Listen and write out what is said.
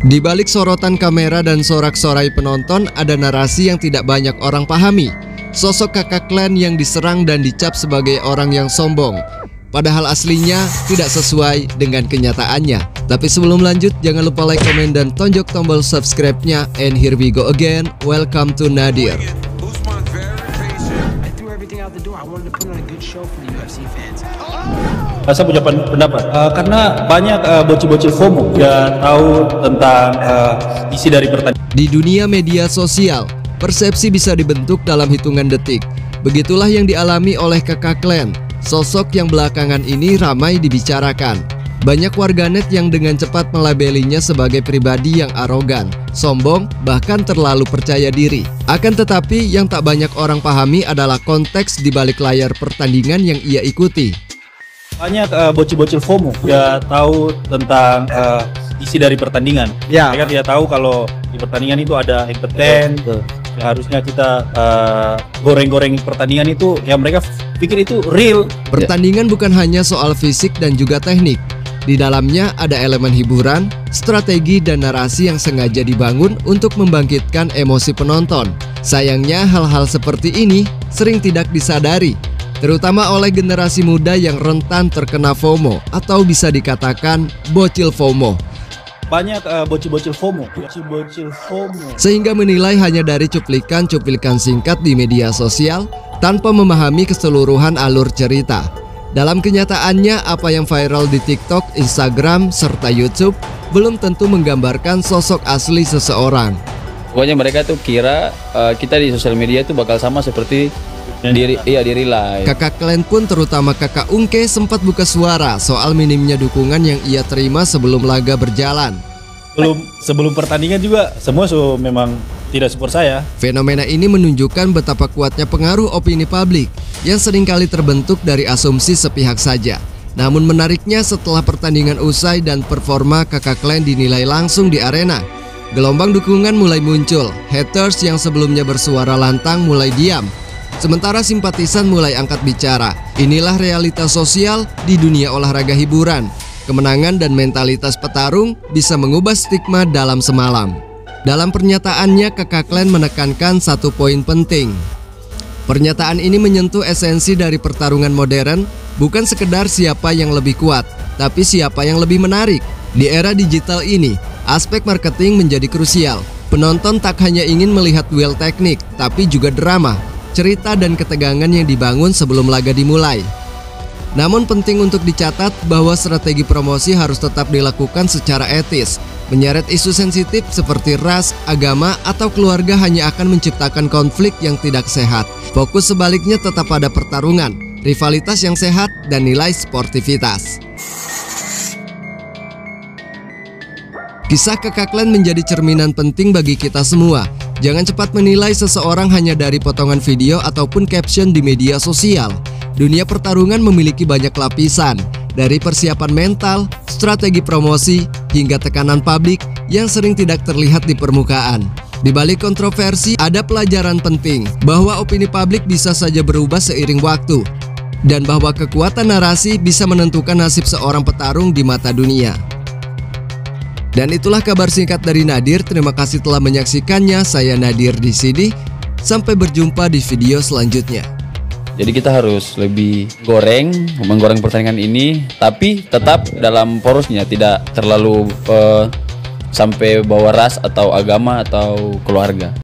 Di balik sorotan kamera dan sorak-sorai penonton, ada narasi yang tidak banyak orang pahami. Sosok kakak Klan yang diserang dan dicap sebagai orang yang sombong, padahal aslinya tidak sesuai dengan kenyataannya. Tapi sebelum lanjut, jangan lupa like, komen, dan tonjok tombol subscribe-nya. And here we go again, welcome to Nadir. Saya punya pendapat karena banyak bocil-bocil FOMO ya tahu tentang isi dari pertandingan. Di dunia media sosial, persepsi bisa dibentuk dalam hitungan detik. Begitulah yang dialami oleh kakak Klan. Sosok yang belakangan ini ramai dibicarakan. Banyak warganet yang dengan cepat melabelinya sebagai pribadi yang arogan, sombong, bahkan terlalu percaya diri. Akan tetapi yang tak banyak orang pahami adalah konteks di balik layar pertandingan yang ia ikuti. Banyak bocil-bocil FOMO ya tahu tentang isi dari pertandingan. Ya. Mereka tidak tahu kalau di pertandingan itu ada entertain. Ya, harusnya kita goreng-goreng pertandingan itu, ya mereka pikir itu real. Pertandingan bukan hanya soal fisik dan juga teknik. Di dalamnya ada elemen hiburan, strategi, dan narasi yang sengaja dibangun untuk membangkitkan emosi penonton. Sayangnya hal-hal seperti ini sering tidak disadari, terutama oleh generasi muda yang rentan terkena FOMO atau bisa dikatakan bocil FOMO. Banyak bocil-bocil FOMO, sehingga menilai hanya dari cuplikan-cuplikan singkat di media sosial tanpa memahami keseluruhan alur cerita. Dalam kenyataannya, apa yang viral di TikTok, Instagram, serta YouTube belum tentu menggambarkan sosok asli seseorang. Pokoknya mereka tuh kira kita di sosial media itu bakal sama seperti di real life. Kakak Klan pun, terutama kakak Ungke, sempat buka suara soal minimnya dukungan yang ia terima sebelum laga berjalan. Sebelum pertandingan juga semua memang tidak support saya. Fenomena ini menunjukkan betapa kuatnya pengaruh opini publik yang seringkali terbentuk dari asumsi sepihak saja. Namun menariknya, setelah pertandingan usai dan performa kakak Klan dinilai langsung di arena, gelombang dukungan mulai muncul. Haters yang sebelumnya bersuara lantang mulai diam, sementara simpatisan mulai angkat bicara. Inilah realitas sosial di dunia olahraga hiburan. Kemenangan dan mentalitas petarung bisa mengubah stigma dalam semalam. Dalam pernyataannya, kakak Klan menekankan satu poin penting. Pernyataan ini menyentuh esensi dari pertarungan modern, bukan sekedar siapa yang lebih kuat, tapi siapa yang lebih menarik. Di era digital ini, aspek marketing menjadi krusial. Penonton tak hanya ingin melihat duel teknik, tapi juga drama, cerita, dan ketegangan yang dibangun sebelum laga dimulai. Namun penting untuk dicatat bahwa strategi promosi harus tetap dilakukan secara etis. Menyeret isu sensitif seperti ras, agama, atau keluarga hanya akan menciptakan konflik yang tidak sehat. Fokus sebaliknya tetap pada pertarungan, rivalitas yang sehat, dan nilai sportivitas. Kisah kakak Klan menjadi cerminan penting bagi kita semua. Jangan cepat menilai seseorang hanya dari potongan video ataupun caption di media sosial. Dunia pertarungan memiliki banyak lapisan, dari persiapan mental, strategi promosi, hingga tekanan publik yang sering tidak terlihat di permukaan. Di balik kontroversi, ada pelajaran penting bahwa opini publik bisa saja berubah seiring waktu, dan bahwa kekuatan narasi bisa menentukan nasib seorang petarung di mata dunia. Dan itulah kabar singkat dari Nadir. Terima kasih telah menyaksikannya. Saya Nadir di sini. Sampai berjumpa di video selanjutnya. Jadi kita harus lebih menggoreng pertandingan ini, tapi tetap dalam porosnya, tidak terlalu sampai bawa ras atau agama atau keluarga.